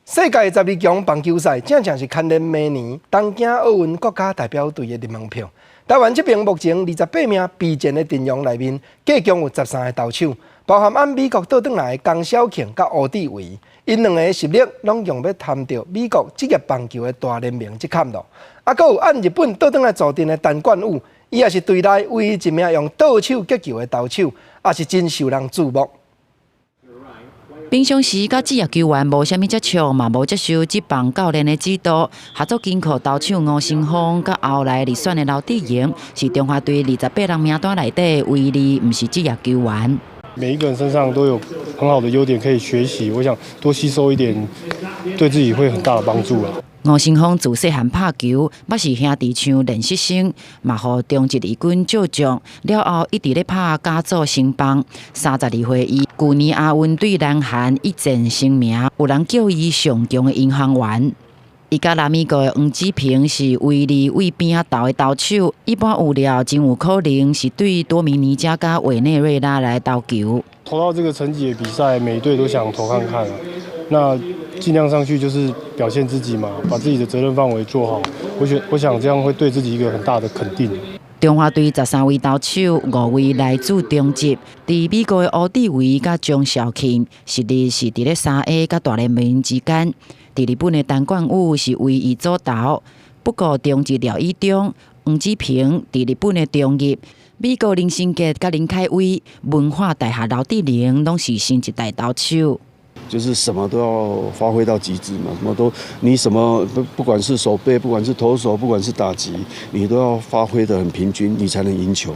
世界12强棒球赛正是牵连明年东京奥运国家代表队的入门票。台湾这边目前28名备战的阵容内面，计共有13个投手，包含按美国倒转来的江小庆甲吴志伟，因2个的实力拢用要谈到美国职业棒球的大联盟这坎咯。啊，阁有按日本倒转来坐镇的陈冠宇，伊也是队内唯一一名用倒手击球的投手，也是真受人注目。平常时，甲职业球员无虾米接触，嘛无接受职棒教练的指导。合作金库投手吴成峰，甲后来入选的刘志颖，是中华队28人名单内底唯一毋是职业球员。每一个人身上都有很好的优点可以学习，我想多吸收一点，对自己会很大的帮助啦。吴成峰自细汉拍球，捌是兄弟像练习生，嘛互中职义军照将，了后一直咧拍甲组成棒。32岁伊去年亚运对南韩一战成名，有人叫伊上强的银行员。伊甲南美国的黄子平是唯二为边仔投的投手，一般有料真有可能是对多米尼加甲委内瑞拉来投球。投到这个成绩的比赛，每队都想投看看啊。那尽量上去就是表现自己嘛，把自己的责任范围做好。我想这样会对自己一个很大的肯定。中华队13位投手，5位来自中职。伫美国的吴志伟甲江少庆，实力是伫咧3A 甲大联盟之间。伫日本的陈冠宇是唯一左投，不过中职廖以中、黄子平伫日本的中业，美国林新杰甲林凯威文化大厦刘志玲拢是新一代投手。就是什么都要发挥到极致嘛，你什么不管是守备，不管是投手，不管是打击，你都要发挥得很平均，你才能赢球。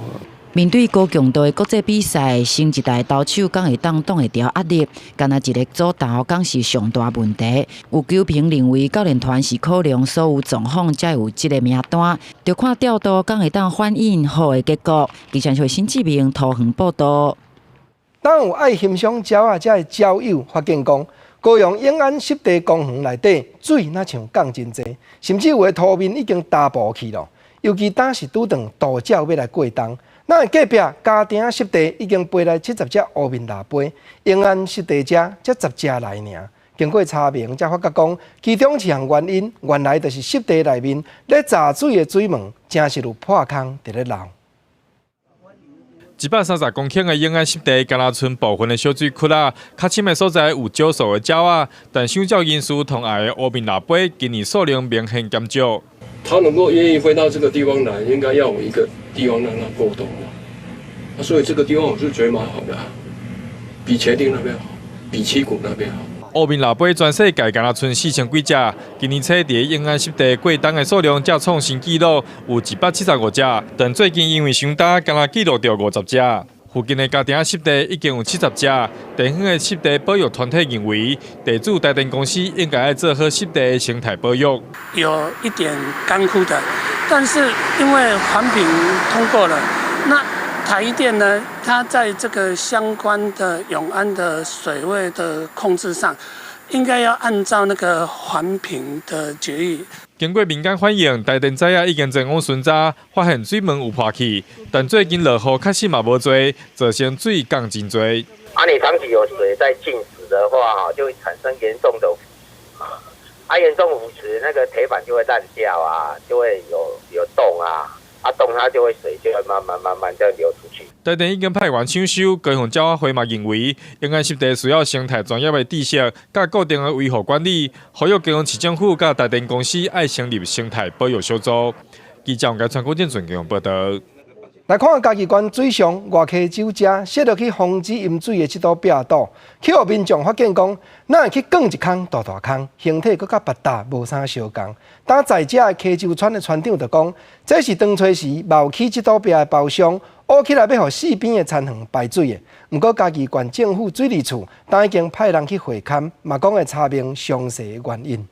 面对高强度的国际比赛，新一代投手敢会挡会牢压力，干那一个组投敢是上大问题。有球评认为教练团是考量所有状况才有这个名单，就看调度敢会当反映好的结果。记者新志明桃园报道。当有爱欣赏鸟仔才会鸟友发现讲，高雄永安湿地公园内底水那像降真济，甚至有的土面已经大爆去了。尤其当时拄等渡鸟要来过冬，咱隔壁嘉定湿地已经飞来70只乌面腊杯，永安湿地只才10只来尔。经过查明，才发觉讲，其中一项原因原来就是湿地内面咧闸水的水门真是有破空伫咧漏。130公顷的永安湿地，甘那村部分的小水窟啊，较深的所在有少数的鸟仔，但相较人数同矮的乌面腊杯，今年数量明显减少。它能够愿意飞到这个地方来，应该要有一个地方让它过冬所以这个地方我是觉得蛮好的，比茄丁那边好，比七股那边好。乌面腊杯全世界甘那村4000几只，今年初伫永安湿地过冬的数量才创新纪录，有175只，但最近因为伤大，甘那记录到50只。附近的嘉定湿地已经有70只。地方的湿地保育团体认为，地主台电公司应该要做好湿地的生态保育。有一点干枯的，但是因为环评通过了，那台电呢，它在这个相关的永安的水位的控制上，应该要按照那个环评的决议。经过民间反映，台电知影已经前往巡查，发现水门有破去，但最近落雨确实嘛无多，造成水降真多。你长期有水在进食的话，就会产生严重的严重腐蚀，那个铁板就会烂掉就会有洞洞它就会水就会慢慢这样流出去。台电已经派员抢修，高雄鸟仔会嘛认为，永安湿地需要生态专业的知识，甲固定的维护管理，呼吁高雄市政府甲台电公司爱成立生态保育小组。记者杨川郭建俊高雄报道。来看嘉义县水上外溪酒家设落去防止饮水的这道壁堵，去互民众发现讲，咱会去灌一坑大坑，形体佫甲别搭无啥相共。当在遮的溪酒村的村长就讲，这是当初时冒起这道壁的包厢，挖起来要互四边的田园排水的。不过嘉义县政府水利处当已经派人去会勘，嘛讲会查明详细原因。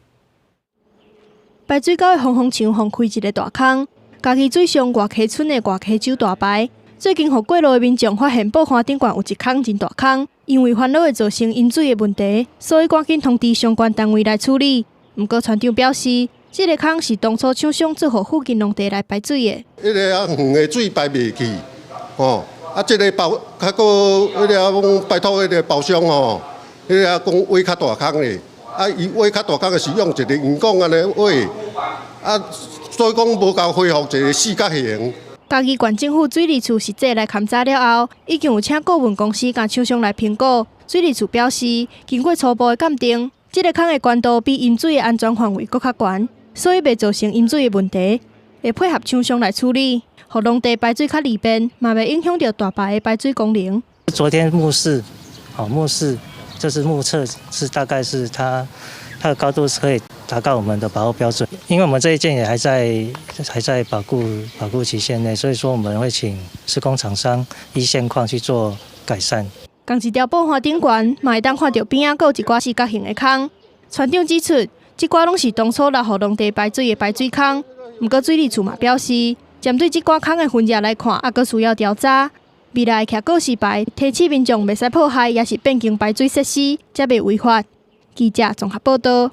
排水沟的防墙放开一个大坑。嘉义水上外溪村的外溪酒大牌，最近互过路的民众发现报刊顶悬有一坑真大坑，因为烦恼会造成饮水的问题，所以赶紧通知相关单位来处理。不过村长表示，这个坑是当初厂商做互附近农地来排水的。迄个远的水排袂去，这个包，较个迄个讲拜托迄个包商迄个讲挖较大坑的，伊挖较大坑的是用一个人工安尼挖，所以讲无够恢复一个四角形。嘉义县政府水利处实际来勘查了后，已经有请顾问公司甲厂商来评估。水利处表示，经过初步的鉴定，这个坑的悬度比饮水的安全范围搁较悬，所以袂造成饮水的问题，会配合厂商来处理，互农地排水较利便，嘛袂影响到大排的排水功能。昨天目视就是目测是大概是它的高度是可以达到我们的把握标准，因为我们这一件也还在保固期限内，所以说我们会请施工厂商依现况去做改善。同一条报刊顶悬，嘛会当看到边仔有一寡四角形的坑。村长指出，这寡拢是当初来互农地排水的排水坑。不过水利处嘛表示，针对这寡坑的分野来看，还佫需要调查。未来会告示牌，提醒民众袂使破坏，也是变更排水设施，才袂违法。记者综合报道。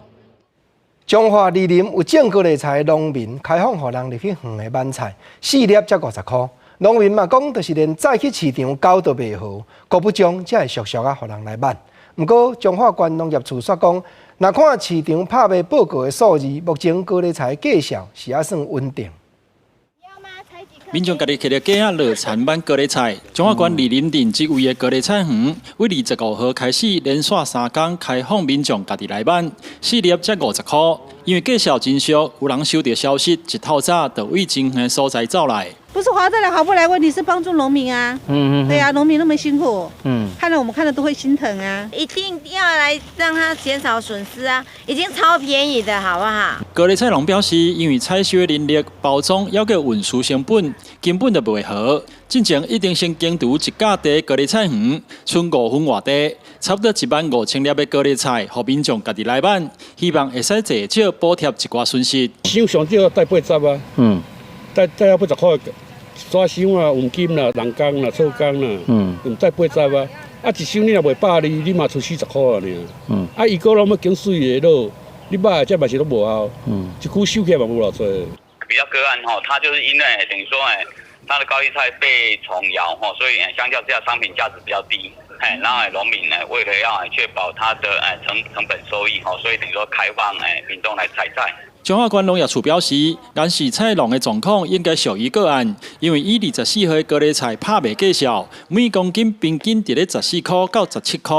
彰化梨林有种高丽菜的农民开放，互人入去园的满菜，4粒才50块。农民嘛讲，就是连再去市场交都袂好，国不将才会俗俗互人来买。不过彰化县农业处说讲，若看市场拍卖报告的数字，目前高丽菜的价销是还算稳定。民众家己摕着架仔落田买高丽菜，彰化县梨林镇这位的高丽菜园，为25号开始连续3天开放民众家己来买，4粒才50块。因为价销真俗，有人收到消息，一透早就为真远的所在走来。不是划得来划不来问题，是帮助农民啊。对啊，农民那么辛苦，看了我们看了都会心疼啊。一定要来让它减少损失啊，已经超便宜的好不好？高丽菜农表示，因为采收的能力、包装还有运输成本根本就袂好，进前一定先监督一架地高丽菜园，存5分外地，差不多15000粒的高丽菜，互民众家己来办，希望会使至少补贴一寡损失。箱上少带80啊，带要80块。纸箱啊、黄金啦、人工啦、草工啦，用带80啊。啊，一箱你若卖120，你嘛出40块啊尔。啊，伊个拢要经水的咯，你买这嘛是都无效。一区收起来嘛无偌多。比较个案吼，它就是因为等于说它的高丽菜被虫咬吼，所以相较之下商品价值比较低。然后农民为了要确保它的成本收益吼，所以等于说开放民众来采菜。彰化县农业处表示，岩石菜农的状况应该属于个案，因为以24岁高丽菜拍卖计数，每公斤平均伫咧14块到17块，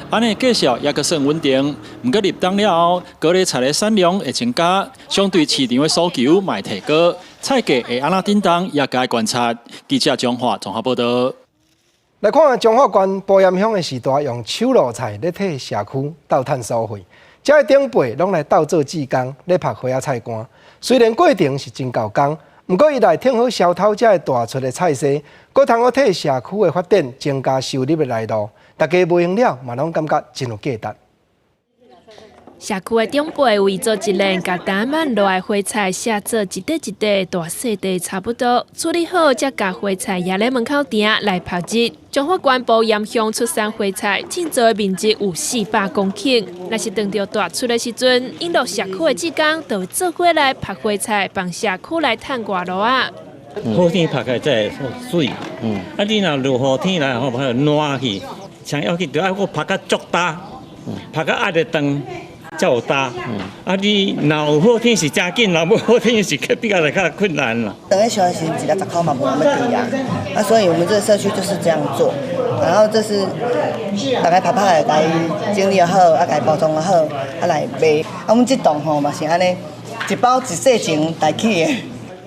安尼计数也阁算稳定。不过入冬了后，高丽菜的产量会增加，相对市场的需求嘛会提高，菜价会安怎震荡也该观察。记者彰化综合报道。来看彰化县埔盐乡的时代，用手路菜咧替社区斗趁收费。这些长辈拢来斗做志工，咧拍花仔菜干。虽然过程是真够工，不过伊来挺好消透这大出的菜色，搁通好替社区的发展增加收入的来路。大家卖用了，嘛拢感觉真有价值。社区的长辈为做一轮，甲打满落来花菜写做一块一块，大细地差不多，处理好才甲花菜压咧门口埕来抛日。彰化县埔盐乡出产花菜，净做的面积有400公顷。若是等到大出的时阵，引导社区的志工就会做过来拍花菜，帮社区来趁外路啊。好天拍开才会水，啊你若落雨天来吼，拍烂去，像要去就要我拍甲足大，拍甲压得长。才有大，啊！你若有好天是真紧，若无好天是比较较困难啦。等于小型几个10块嘛，无那么低啊。所以我们这个社区就是这样做。然后这是大概拍拍来整理好，来包装好，来卖。我们这栋吼嘛是安尼，一包一细钱来起的。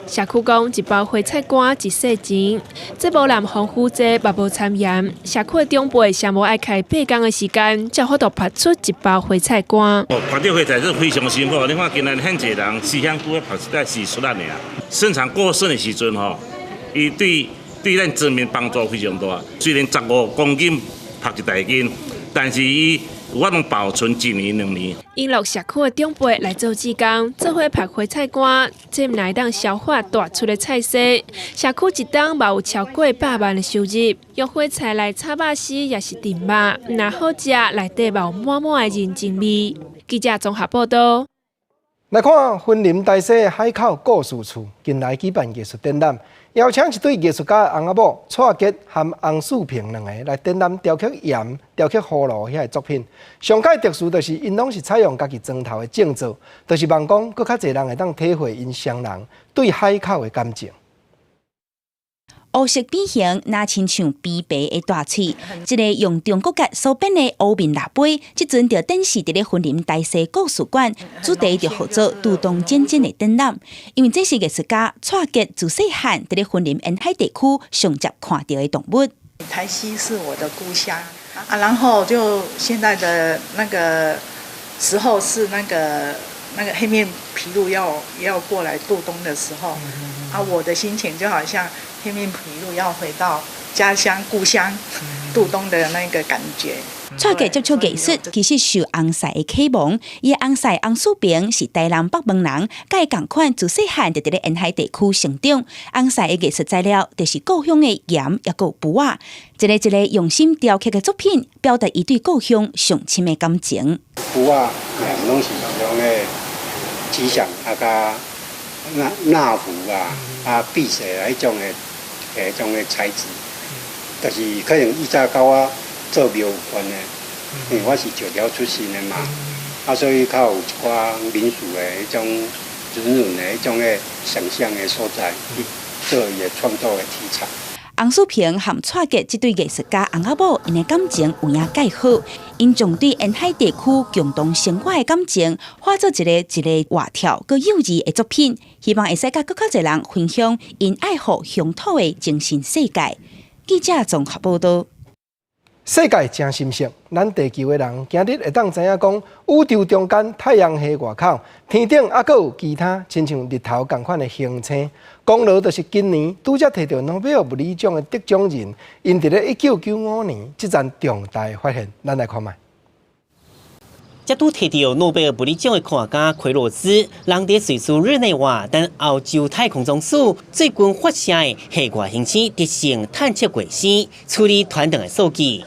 社区讲一包花菜干一细钱，这无南防腐剂嘛无掺盐。社区的长辈上无爱开8天的时间，才法度拍出一包花菜干。拍到花菜是非常辛苦，你看今日很侪人思想久拍出来是出咱的啊。生产过剩的时阵吼，伊对咱正面帮助非常大。虽然15公斤拍一大斤，但是伊有法能保存1年2年。引入社区的长辈来做志工，做伙拍花菜干，这乃当消化大出的菜色。社区一档嘛有超过100万的收入，用花菜来炒肉丝也是甜肉，若好食，内底嘛有满满的人情味。记者综合报道。来看云林大溪海口故事厝近来举办艺术展览，邀请一对艺术家洪阿母蔡杰和洪树平两个来展览雕刻盐、雕刻葫芦遐个作品。上界特殊就是因拢是采用家己砖头的建造，就是望讲搁较侪人会当体会因乡人对海口的感情。乌色变形，那亲像碧白的大喙。一个用中国结所编的乌面蜡杯，即阵就展示伫咧云林大溪故事馆，主题就号做杜东渐渐的展览。因为这是艺术家蔡杰自细汉伫咧云林沿海地区上接看到的动物。台西是我的故乡啊，然后就现在的那个时候是那个黑面琵鹭要过来渡冬的时候，啊，我的心情就好像黑面琵鹭要回到家乡故乡渡冬的那个感觉。蔡杰接触艺术其实受洪婿的启蒙，伊的洪婿洪树平是台南北门人，甲伊同款自细汉就伫咧沿海地区成长。洪婿的艺术材料就是故乡的盐，也有布啊，一个用心雕刻的作品，表达伊对故乡上深的感情。布啊，盐拢是用的吉祥啊，甲纳壶啊，碧色啊，迄种的材质，就是可能以前甲我做庙有关的，因为我是石条出身的嘛，所以较有一寡民俗的迄种圆润的迄种的想象的所在，去做伊的创作的题材。洪淑萍和蔡杰这对艺术家翁仔某，因的感情有影介好，因将对沿海地区共同生活的感情，化作一个活跳佮幼稚的作品，希望会使甲更较侪人分享因爱护乡土的精神世界。记者综合报道。世界真神圣，咱地球的人今日会当知影讲，宇宙中间太阳系外口，天顶还佫有其他亲像日头同款的行星。功劳就是今年拄则摕到诺贝尔物理奖的得奖人，因伫咧1995年这阵重大发现，咱来看卖。这拄摕到诺贝尔物理奖的科学家奎罗兹，人伫瑞士日内瓦等欧洲太空总署最近发射的系外行星特性探测卫星处理团队的数据。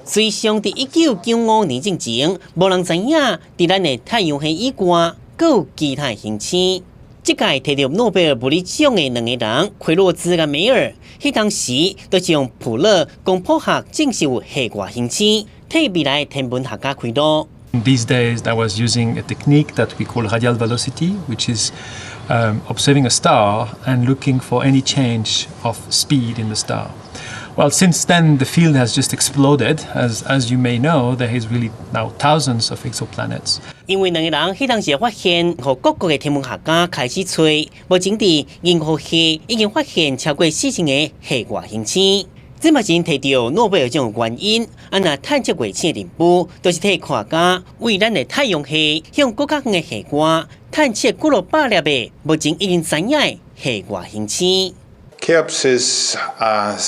虽上伫1995年之前，无人知影伫咱的太阳系以外，阁有其他行星。这届摕到诺贝尔物理奖的两个人，奎洛兹和梅尔，迄当时都是用普勒光谱学证实有系外行星，替未来天文学家开路。These days, I was using a technique that we call radial velocity, which is observing a star and looking for any change of speed in the star. Well, since then, the field has just exploded. As you may know, there is really now thousands of exoplanets. 因为两个人迄当时发现，和各国的天文学家开始吹，目前伫银河系已经发现超过4000个系外行星。这嘛是摕到诺贝尔奖的原因。那探测卫星的任务，都是替科学家为咱的太阳系向更较远的系外探测几落百粒的目前已经知影的系外行星。KEOPS's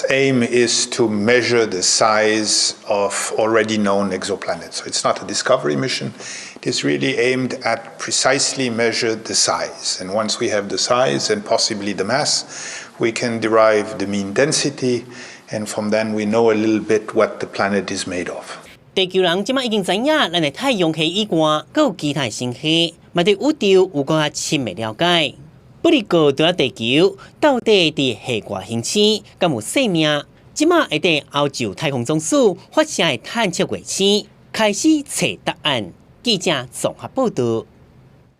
aim is to measure the size of already known exoplanets. So it's not a discovery mission. It is really aimed at precisely measure the size. And once we have the size and possibly the mass, we can derive the mean density, and from then we know a little bit what the planet is made of. 地球人即马已经知影，咱的太阳系以外，阁有其他星系，嘛对宇宙有更加深的了解。不离过对地球到底伫系外行星敢有生命？即马会伫欧洲太空总署发射的探测卫星开始找答案。记者综合报道。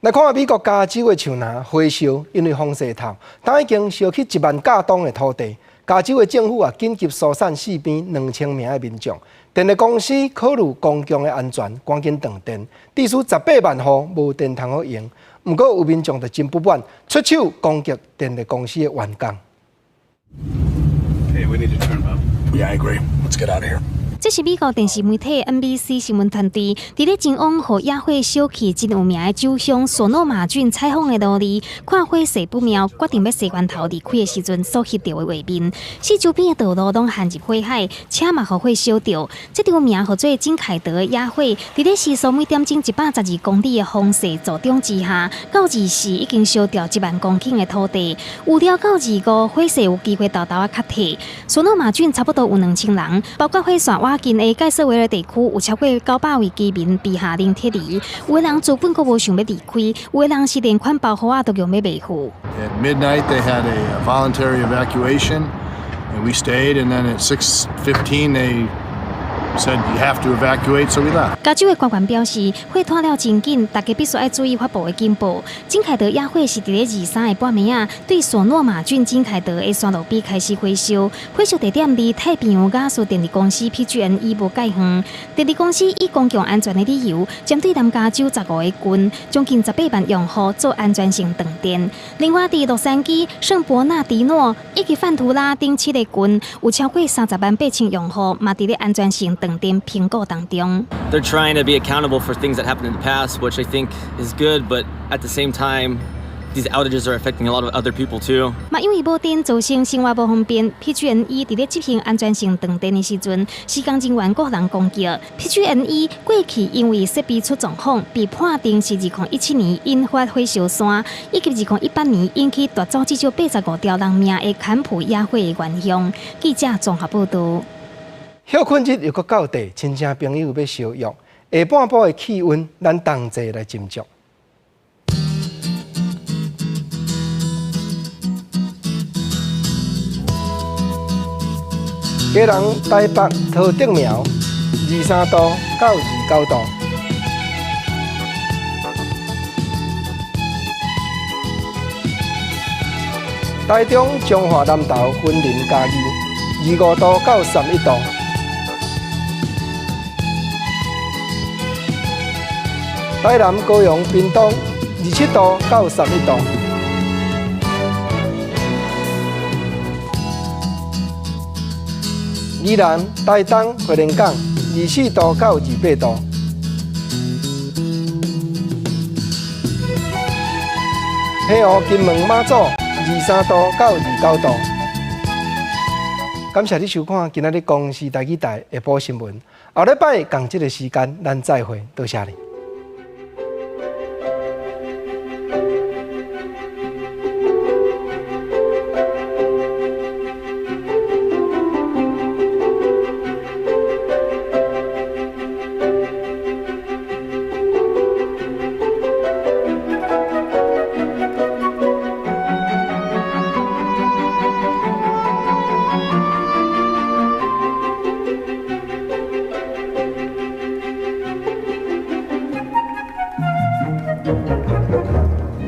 来看美国加州的树林火烧，因为风势透，当已经烧去1万架栋的土地。加州的政府紧急疏散四边2000名的民众。电力公司考虑公共的安全，赶紧断电，致使18万户无电通好用。不过有民众就真不满，出手攻击电力公司的员工。Hey, we need to turn up. Yeah, I agree. Let's get out of here. 这是美国电视媒体 NBC 新闻团队伫咧前往和野火烧去真有名的州乡索诺马郡采访的路里，看火势不妙，决定要洗源头离开的时阵所翕到的画面。四周边的道路拢陷入火海，车嘛互火烧着。这条名号做金凯德的野火，伫咧时速每点钟112公里的风势助长之下，到24时已经烧掉1万公顷的土地。预料到25火势有机会豆豆较退。索诺马郡差不多有2000人，包括火线瓦近的盖瑟维尔地区有超过900位居民被下令撤离，有的人资本阁无想要离开，有的人是连款包袱都用要卖付。At midnight, they had a voluntary evacuation, and we stayed. And then at 6:15, they said you have to evacuate, so we left. 加州的官员表示，火拖了真紧，大家必须要注意发布的警报。金凯德野火是伫咧23个半暝啊，对索诺马郡金凯德的山路边开始火烧。火烧地点离太平洋亚速电力公司 PG&E 无介远。电力公司以公共安全的理由，针对南加州15个郡，将近18万用户做安全性断电。另外，伫洛杉矶、圣伯纳迪诺以及范图拉等7个郡，有超过30万8千用户嘛伫咧安全性断电评估当中。They're trying to be accountable for things that happened in the past, which I think is good, but at the same time, these outages are affecting a lot of other people too. 嘛，因为无电造成生活无方便 ，PG&E 伫咧执行安全性断电的时阵，施工人员个人攻击。PG&E 过去因为设备出状况，被判定是2017年引发火烧山，以及2018年引起夺走至少85条人命的坎普野火的原乡。记者综合报道。休困日又搁到地，亲戚朋友要相约。下半部的气温，咱同齐来斟酌。家人台北桃竹苗23度到29度。台中彰化南投云林嘉义25度到31度。台南、高雄、屏东27度到31度。宜兰、台东、花莲港24度到28度。溪湖、金门、马祖23度到29度。感谢你收看今仔日公视台语台下晡新闻。后礼拜同这个时间，咱再会，多谢你。